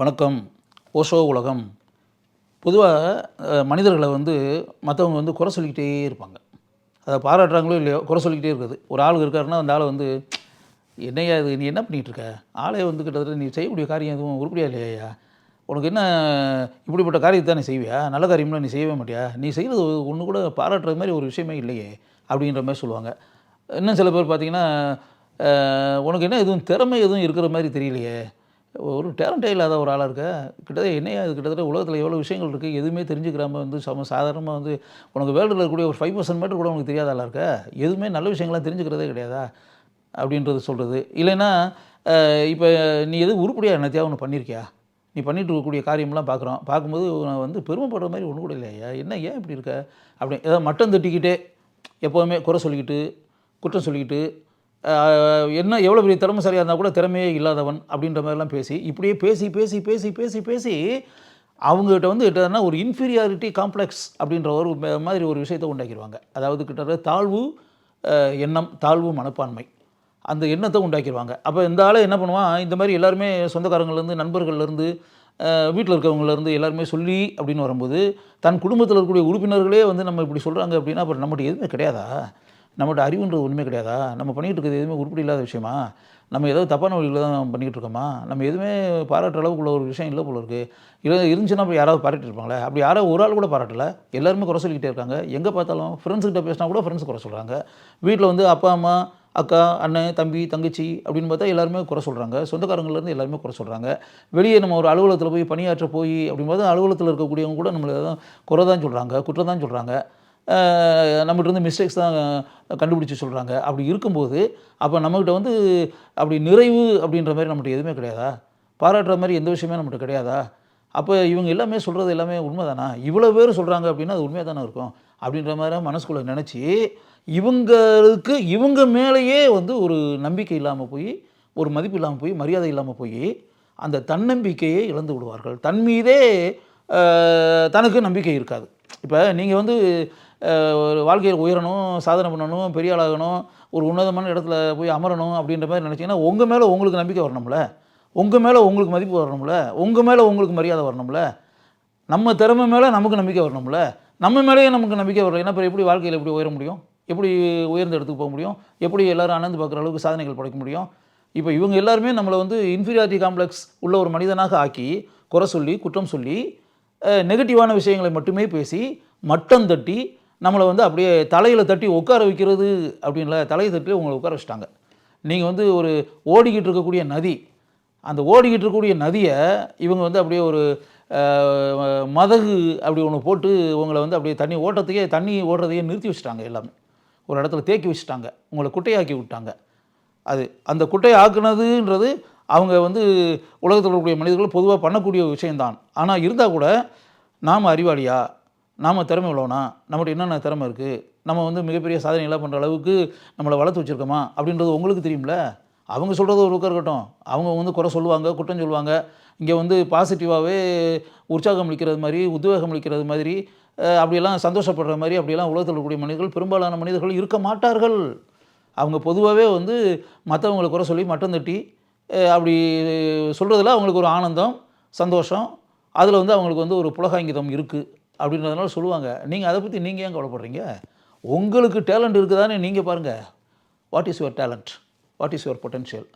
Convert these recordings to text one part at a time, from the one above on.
வணக்கம். ஓஷோ உலகம். பொதுவாக மனிதர்களை மற்றவங்க குறை சொல்லிக்கிட்டே இருப்பாங்க. அதை பாராட்டுறாங்களோ இல்லையோ, குறை சொல்லிக்கிட்டே இருக்குது. ஒரு ஆள் இருக்காருன்னா அந்த ஆளை என்னையா இது, நீ என்ன பண்ணிகிட்டு இருக்க, ஆளே கிட்டத்தட்ட நீ செய்யக்கூடிய காரியம் எதுவும் உருப்படியா இல்லையா, உனக்கு என்ன இப்படிப்பட்ட காரியத்தை நீ செய்வியா, நல்ல காரியம்லாம் நீ செய்யவே மாட்டியா, நீ செய்கிறது ஒன்று கூட பாராட்டுறது மாதிரி ஒரு விஷயமே இல்லையே அப்படின்ற மாதிரி சொல்லுவாங்க. இன்னும் சில பேர் பார்த்தீங்கன்னா, உனக்கு என்ன எதுவும் திறமை எதுவும் இருக்கிற மாதிரி தெரியலையே, ஒரு டேலண்ட்டே இல்லாத ஒரு ஆளாக இருக்க, கிட்டத்தட்ட என்னையா இது, கிட்டத்தட்ட உலகத்தில் எவ்வளோ விஷயங்கள் இருக்குது, எதுவுமே தெரிஞ்சுக்கிறாம சாதாரணமாக உனக்கு வேர்ல்டில் இருக்கக்கூடிய ஒரு 5% மேட்டர் கூட உனக்கு தெரியாத ஆளாக இருக்க, எதுவுமே நல்ல விஷயங்கள்லாம் தெரிஞ்சுக்கிறதே கிடையாதா அப்படின்றது சொல்கிறது. இல்லைன்னா இப்போ நீ எதுவும் உருப்படியாக என்னத்தையா ஒன்று பண்ணியிருக்கியா, நீ பண்ணிட்டு இருக்கக்கூடிய காரியம்லாம் பார்க்குறோம், பார்க்கும்போது நான் பெருமைப்படுற மாதிரி ஒன்று கூட இல்லையா, என்ன ஏன் இப்படி இருக்க அப்படி ஏதாவது மட்டம் தட்டிக்கிட்டே எப்போவுமே குறை சொல்லிக்கிட்டு குற்றம் சொல்லிக்கிட்டு, என்ன எவ்வளோ பெரிய திறமைசாலியாக இருந்தால் கூட திறமையே இல்லாதவன் அப்படின்ற மாதிரிலாம் பேசி, இப்படியே பேசி பேசி பேசி பேசி பேசி அவங்ககிட்ட கிட்டத்தட்ட ஒரு இன்ஃபீரியாரிட்டி காம்ப்ளெக்ஸ் அப்படின்ற ஒரு மாதிரி ஒரு விஷயத்தை உண்டாக்கிடுவாங்க. அதாவது கிட்டத்தட்ட தாழ்வு எண்ணம், தாழ்வு மனப்பான்மை, அந்த எண்ணத்தை உண்டாக்கிடுவாங்க. அப்போ இந்த ஆளை என்ன பண்ணுவான், இந்த மாதிரி எல்லாருமே சொந்தக்காரங்கள்லேருந்து, நண்பர்கள்லேருந்து, வீட்டில் இருக்கவங்கலேருந்து எல்லாருமே சொல்லி அப்படின்னு வரும்போது, தன் குடும்பத்தில் இருக்கக்கூடிய உறுப்பினர்களே நம்ம இப்படி சொல்கிறாங்க அப்படின்னா, அப்புறம் நம்மகிட்ட எதுவுமே கிடையாதா, நம்மகிட்ட அறிவுன்றது ஒன்றுமே கிடையாதா, நம்ம பண்ணிகிட்டு இருக்கிறது எதுவுமே உருப்படி இல்லாத விஷயமா, நம்ம ஏதோ தப்பான வழியில் தான் பண்ணிக்கிட்டு இருக்கோமா, நம்ம எதுவுமே பாராட்டுற அளவுக்குள்ள ஒரு விஷயம் இல்லை போல இருக்குது, இருந்துச்சுன்னா அப்படி யாராவது பாராட்டிருப்பாங்களே, அப்படி யாரோ ஒரு ஆள் கூட பாராட்டலை, எல்லாருமே குறை சொல்லிக்கிட்டே இருக்காங்க. எங்கே பார்த்தாலும் ஃப்ரெண்ட்ஸுக்கிட்ட பேசினா கூட ஃப்ரெண்ட்ஸ் குறை சொல்கிறாங்க, வீட்டில் அப்பா அம்மா அக்கா அண்ணன் தம்பி தங்கச்சி அப்படின்னு பார்த்தா எல்லாருமே குறை சொல்கிறாங்க, சொந்தக்காரங்கள்லேருந்து எல்லாருமே குறை சொல்கிறாங்க. வெளியே நம்ம ஒரு அலுவலகத்தில் போய் பணியாற்ற போய் அப்படிங்கும்போது அலுவலகத்தில் இருக்கக்கூடியவங்க கூட நம்மளை தான் குறை தான் சொல்கிறாங்க, குற்றம் தான் சொல்கிறாங்க, நம்மகிட்ட மிஸ்டேக்ஸ் தான் கண்டுபிடிச்சி சொல்கிறாங்க. அப்படி இருக்கும்போது அப்போ நம்மகிட்ட அப்படி நிறைவு அப்படின்ற மாதிரி நம்மகிட்ட எதுவுமே கிடையாதா, பாராட்டுற மாதிரி எந்த விஷயமே நம்மகிட்ட கிடையாதா, அப்போ இவங்க எல்லாமே சொல்கிறது எல்லாமே உண்மை தானா, இவ்வளோ பேர் சொல்கிறாங்க அப்படின்னா அது உண்மையாக தானே இருக்கும் அப்படின்ற மாதிரி மனசுக்குள்ளே நினச்சி, இவங்க மேலேயே ஒரு நம்பிக்கை இல்லாமல் போய், ஒரு மதிப்பு இல்லாமல் போய், மரியாதை இல்லாமல் போய், அந்த தன்னம்பிக்கையை இழந்து விடுவார்கள். தன் மீதே தனக்கு நம்பிக்கை இருக்காது. இப்போ நீங்கள் ஒரு வாழ்க்கையில் உயரணும், சாதனை பண்ணணும், பெரிய ஆளாகணும், ஒரு உன்னதமான இடத்துல போய் அமரணும் அப்படின்ற மாதிரி நினச்சிங்கன்னா, உங்கள் மேலே உங்களுக்கு நம்பிக்கை வரணும்ல, உங்கள் மேலே உங்களுக்கு மதிப்பு வரணும்ல, உங்கள் மேலே உங்களுக்கு மரியாதை வரணும்ல, நம்ம திறமை மேலே நமக்கு நம்பிக்கை வரணும்ல, நம்ம மேலேயே நமக்கு நம்பிக்கை வரலைன்னா அப்புறம் எப்படி வாழ்க்கையில் எப்படி உயர முடியும், எப்படி உயர்ந்த இடத்துக்கு போக முடியும், எப்படி எல்லோரும் அனந்து பார்க்குற அளவுக்கு சாதனைகள் படைக்க முடியும். இப்போ இவங்க எல்லாருமே நம்மளை இன்ஃபீரியாரிட்டி காம்ப்ளெக்ஸ் உள்ள ஒரு மனிதனாக ஆக்கி, குறை சொல்லி குற்றம் சொல்லி, நெகட்டிவான விஷயங்களை மட்டுமே பேசி, மட்டம் தட்டி, நம்மளை அப்படியே தலையில் தட்டி உட்கார வைக்கிறது அப்படின்ல, தலையை தட்டி உங்களை உட்கார வச்சுட்டாங்க. நீங்கள் ஒரு ஓடிக்கிட்டு இருக்கக்கூடிய நதி, அந்த ஓடிக்கிட்டு இருக்கக்கூடிய நதியை இவங்க அப்படியே ஒரு மதகு அப்படி ஒன்று போட்டு உங்களை அப்படியே தண்ணி ஓடுறதையே நிறுத்தி வச்சுட்டாங்க. எல்லாமே ஒரு இடத்துல தேக்கி வச்சுட்டாங்க, உங்களை குட்டையாக்கி விட்டாங்க. அந்த குட்டையை ஆக்குனதுன்றது அவங்க உலகத்தில் இருக்கக்கூடிய மனிதர்கள் பொதுவாக பண்ணக்கூடிய விஷயந்தான். ஆனால் இருந்தால் கூட நாம் அறிவாளியா, நாம் திறமை உள்ளவனா, நம்மகிட்ட என்னென்ன திறமை இருக்குது, நம்ம மிகப்பெரிய சாதனைகளாக பண்ணுற அளவுக்கு நம்மளை வளர்த்து வச்சுருக்கோமா அப்படின்றது உங்களுக்கு தெரியும்ல. அவங்க சொல்கிறது ஒரு பக்கம் இருக்கட்டும், அவங்க குறை சொல்லுவாங்க, குற்றம் சொல்லுவாங்க. இங்கே பாசிட்டிவாகவே உற்சாகம் அளிக்கிறது மாதிரி, உத்வேகம் அளிக்கிறது மாதிரி, அப்படியெல்லாம் சந்தோஷப்படுற மாதிரி அப்படியெல்லாம் உலகத்தில் இருக்கக்கூடிய மனிதர்கள், பெரும்பாலான மனிதர்கள் இருக்க மாட்டார்கள். அவங்க பொதுவாகவே மற்றவங்களை குறை சொல்லி மட்டம் தட்டி அப்படி சொல்கிறதுல அவங்களுக்கு ஒரு ஆனந்தம், சந்தோஷம், அதில் அவங்களுக்கு ஒரு புலகாங்கிதம் இருக்குது அப்படின்றதுனால சொல்லுவாங்க. நீங்கள் அதை பற்றி நீங்கள் ஏன் கவலைப்படுறீங்க, உங்களுக்கு டேலண்ட் இருக்குதானே நீங்கள் பாருங்கள். What is your talent, what is your potential,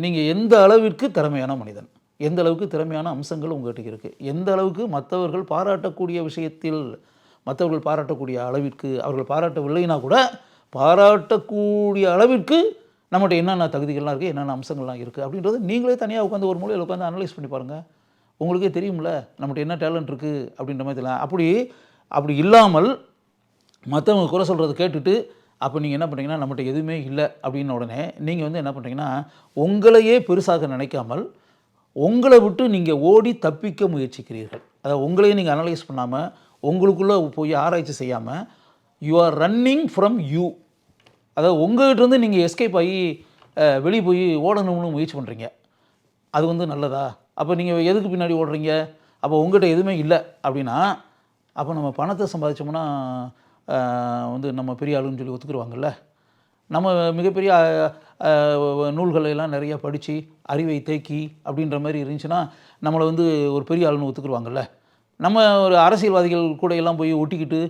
நீங்கள் எந்த அளவிற்கு திறமையான மனிதன், எந்த அளவுக்கு திறமையான அம்சங்கள் உங்கள்கிட்ட இருக்குது, எந்த அளவுக்கு மற்றவர்கள் பாராட்டக்கூடிய விஷயத்தில், மற்றவர்கள் பாராட்டக்கூடிய அளவிற்கு, அவர்கள் பாராட்டவில்லைனா கூட பாராட்டக்கூடிய அளவிற்கு நம்மகிட்ட என்னென்ன தகுதிகள்லாம் இருக்குது, என்னென்ன அம்சங்கள்லாம் இருக்குது அப்படின்றது நீங்களே தனியாக உட்காந்து ஒரு மூலையில் உட்காந்து அனலைஸ் பண்ணி பாருங்கள். உங்களுக்கே தெரியும்ல நம்மகிட்ட என்ன டேலண்ட் இருக்குது அப்படின்ற மாதிரி தெரியல. அப்படி இல்லாமல் மற்றவங்க குறை சொல்கிறத கேட்டுட்டு அப்போ நீங்கள் என்ன பண்ணுறீங்கன்னா, நம்மகிட்ட எதுவுமே இல்லை அப்படின்ன உடனே நீங்கள் என்ன பண்ணுறீங்கன்னா, உங்களையே பெருசாக நினைக்காமல் உங்களை விட்டு நீங்கள் ஓடி தப்பிக்க முயற்சிக்கிறீர்கள். அதாவது உங்களையே நீங்கள் அனலைஸ் பண்ணாமல், உங்களுக்குள்ளே போய் ஆராய்ச்சி செய்யாமல், you are running from you. அதாவது உங்கள்கிட்டருந்து நீங்கள் எஸ்கேப் ஆகி வெளியே போய் ஓடணும்னு முயற்சி பண்ணுறீங்க. அது நல்லதா? அப்போ நீங்கள் எதுக்கு பின்னாடி ஓடுறீங்க? அப்போ உங்கள்கிட்ட எதுவுமே இல்லை அப்படின்னா, அப்போ நம்ம பணத்தை சம்பாதிச்சோம்னா நம்ம பெரிய ஆளுன்னு சொல்லி ஒத்துக்குருவாங்கல்ல. நம்ம மிகப்பெரிய நூல்களை எல்லாம் நிறையா படித்து அறிவை தேக்கி அப்படின்ற மாதிரி இருந்துச்சுன்னா நம்மளை வந்து ஒரு பெரிய ஆளுன்னு ஒத்துக்குருவாங்கல்ல. நம்ம ஒரு அரசியல்வாதிகள் கூட எல்லாம் போய் ஒட்டிக்கிட்டு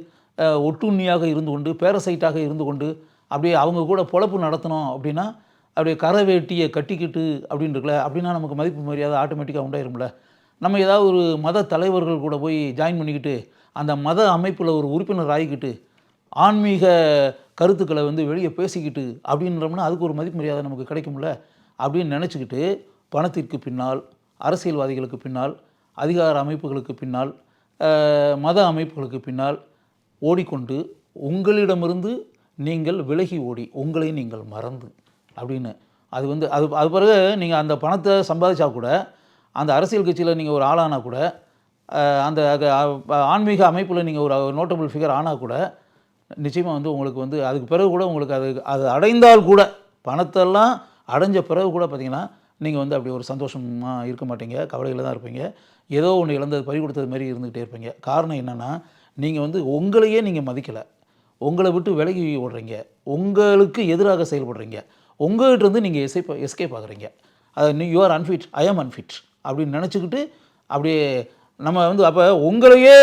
ஒட்டுண்ணியாக இருந்து கொண்டு பேரசைட்டாக இருந்து கொண்டு அப்படியே அவங்க கூட பொழப்பு நடத்தணும் அப்படின்னா அப்படியே கரை வேட்டியை கட்டிக்கிட்டு அப்படின்னு இருக்குல்ல, அப்படின்னா நமக்கு மதிப்பு மரியாதை ஆட்டோமேட்டிக்காக உண்டாயிரும்ல. நம்ம ஏதாவது ஒரு மத தலைவர்கள் கூட போய் ஜாயின் பண்ணிக்கிட்டு அந்த மத அமைப்பில் ஒரு உறுப்பினர் ஆகிக்கிட்டு ஆன்மீக கருத்துக்களை வந்து வெளியே பேசிக்கிட்டு அப்படின்றோம்னா அதுக்கு ஒரு மதிப்பு மரியாதை நமக்கு கிடைக்கும்ல. அப்படின்னு நினச்சிக்கிட்டு பணத்திற்கு பின்னால், அரசியல்வாதிகளுக்கு பின்னால், அதிகார அமைப்புகளுக்கு பின்னால், மத அமைப்புகளுக்கு பின்னால் ஓடிக்கொண்டு உங்களிடமிருந்து நீங்கள் விலகி ஓடி உங்களை நீங்கள் மறந்து அப்படின்னு அது வந்து அது பிறகு நீங்கள் அந்த பணத்தை சம்பாதிச்சா கூட, அந்த அரசியல் கட்சியில் நீங்கள் ஒரு ஆளானா கூட, அந்த ஆன்மீக அமைப்பில் நீங்கள் ஒரு நோட்டபிள் ஃபிகர் ஆனால் கூட நிச்சயமாக வந்து உங்களுக்கு வந்து அதுக்கு பிறகு கூட உங்களுக்கு அது அடைந்தால் கூட, பணத்தெல்லாம் அடைஞ்ச பிறகு கூட பார்த்திங்கன்னா நீங்கள் வந்து அப்படி ஒரு சந்தோஷமாக இருக்க மாட்டீங்க, கவலையில் தான் இருப்பீங்க. ஏதோ ஒன்று இழந்தது பறி கொடுத்தது மாதிரி இருந்துகிட்டே இருப்பீங்க. காரணம் என்னென்னா நீங்கள் வந்து உங்களையே நீங்கள் மதிக்கலை, உங்களை விட்டு விலகி ஓடுறீங்க, உங்களுக்கு எதிராக செயல்படுறீங்க, உங்கள்கிட்டருந்து நீங்கள் எஸ்கேப் ஆகுறீங்க. அது யூ ஆர் அன்ஃபிட், ஐ ஆம் அன்ஃபிட் அப்படின்னு நினச்சிக்கிட்டு அப்படியே நம்ம வந்து அப்போ உங்களையே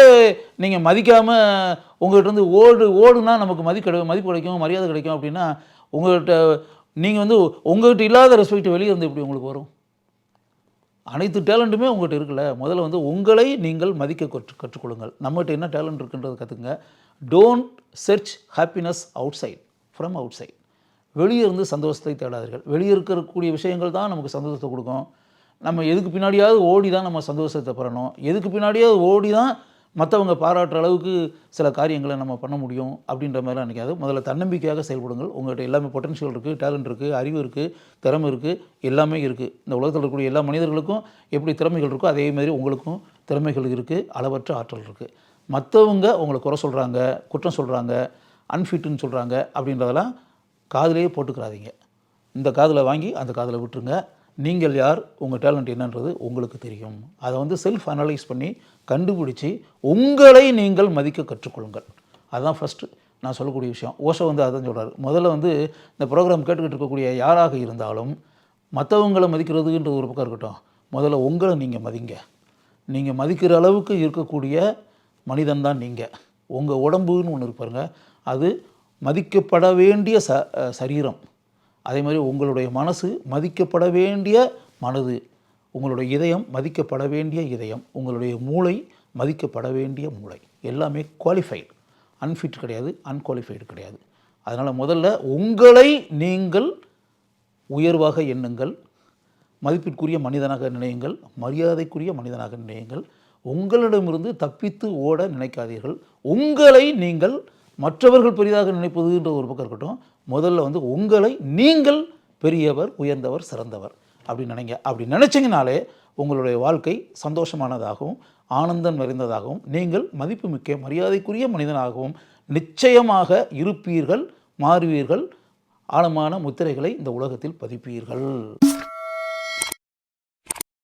நீங்கள் மதிக்காமல் உங்கள்கிட்ட ஓடுனா நமக்கு மதிப்பு கிடைக்கும், மரியாதை கிடைக்கும். அப்படின்னா உங்கள்கிட்ட நீங்கள் வந்து உங்கள்கிட்ட இல்லாத ரெஸ்பெக்ட் வெளியே இருந்து எப்படி உங்களுக்கு வரும்? அனைத்து டேலண்ட்டுமே உங்கள்கிட்ட இருக்குல்ல. முதல்ல வந்து உங்களை நீங்கள் மதிக்க கற்றுக்கொள்ளுங்கள். நம்மகிட்ட என்ன டேலண்ட் இருக்குன்றதை கற்றுக்குங்க. Don't search happiness outside from outside. வெளியே இருந்து சந்தோஷத்தை தேடாதீர்கள். வெளியே இருக்கக்கூடிய விஷயங்கள் தான் நமக்கு சந்தோஷத்தை கொடுக்கும். நம்ம எதுக்கு பின்னாடியாவது ஓடி தான் நம்ம சந்தோஷத்தை பெறணும், எதுக்கு பின்னாடியாவது ஓடி தான் மற்றவங்க பாராட்டுற அளவுக்கு சில காரியங்களை நம்ம பண்ண முடியும் அப்படின்ற மாதிரிலாம் நினைக்காது. முதல்ல தன்னம்பிக்கையாக செயல்படுங்கள். உங்கள்கிட்ட எல்லாமே பொட்டன்ஷியல் இருக்குது, டேலண்ட் இருக்குது, அறிவு இருக்குது, திறமை இருக்குது, எல்லாமே இருக்குது. இந்த உலகத்தில் இருக்கக்கூடிய எல்லா மனிதர்களுக்கும் எப்படி திறமைகள் இருக்கோ அதே மாதிரி உங்களுக்கும் திறமைகள் இருக்குது, அளவற்ற ஆற்றல் இருக்குது. மற்றவங்க உங்களை குறை சொல்கிறாங்க, குற்றம் சொல்கிறாங்க, அன்ஃபிட்டுன்னு சொல்கிறாங்க அப்படின்றதெல்லாம் காதிலேயே போட்டுக்கிறாதீங்க. இந்த காதில் வாங்கி அந்த காதில் விட்டுருங்க. நீங்கள் யார், உங்கள் டேலண்ட் என்னன்றது உங்களுக்கு தெரியும். அதை வந்து செல்ஃப் அனலைஸ் பண்ணி கண்டுபிடிச்சி உங்களை நீங்கள் மதிக்க கற்றுக்கொள்ளுங்கள். அதுதான் ஃபஸ்ட்டு நான் சொல்லக்கூடிய விஷயம். ஓஷோ வந்து அதான் சொல்கிறார். முதல்ல வந்து இந்த ப்ரோக்ராம் கேட்டுக்கிட்டு இருக்கக்கூடிய யாராக இருந்தாலும் மற்றவங்களை மதிக்கிறதுன்றது ஒரு பக்கம் இருக்கட்டும், முதல்ல உங்களை நீங்கள் மதிங்க. நீங்கள் மதிக்கிற அளவுக்கு இருக்கக்கூடிய மனிதன் தான் நீங்கள். உங்கள் உடம்புன்னு ஒன்று இருப்பாருங்க, அது மதிக்கப்பட வேண்டிய சரீரம். அதே மாதிரி உங்களுடைய மனசு மதிக்கப்பட வேண்டிய மனது, உங்களுடைய இதயம் மதிக்கப்பட வேண்டிய இதயம், உங்களுடைய மூளை மதிக்கப்பட வேண்டிய மூளை. எல்லாமே குவாலிஃபைடு, அன்ஃபிட் கிடையாது, அன்குவாலிஃபைடு கிடையாது. அதனால் முதல்ல உங்களை நீங்கள் உயர்வாக எண்ணுங்கள், மதிப்பிற்குரிய மனிதனாக நினையுங்கள், மரியாதைக்குரிய மனிதனாக நினையுங்கள். உங்களிடமிருந்து தப்பித்து ஓட நினைக்காதீர்கள். உங்களை நீங்கள் மற்றவர்கள் பெரிதாக நினைப்பதுன்ற ஒரு பக்கம் இருக்கட்டும், முதல்ல வந்து உங்களை நீங்கள் பெரியவர், உயர்ந்தவர், சிறந்தவர் அப்படின்னு நினைங்க. அப்படி நினச்சிங்கனாலே உங்களுடைய வாழ்க்கை சந்தோஷமானதாகவும் ஆனந்தம் நிறைந்ததாகவும் நீங்கள் மதிப்புமிக்க மரியாதைக்குரிய மனிதனாகவும் நிச்சயமாக இருப்பீர்கள், மாறுவீர்கள், ஆழமான முத்திரைகளை இந்த உலகத்தில் பதிப்பீர்கள்.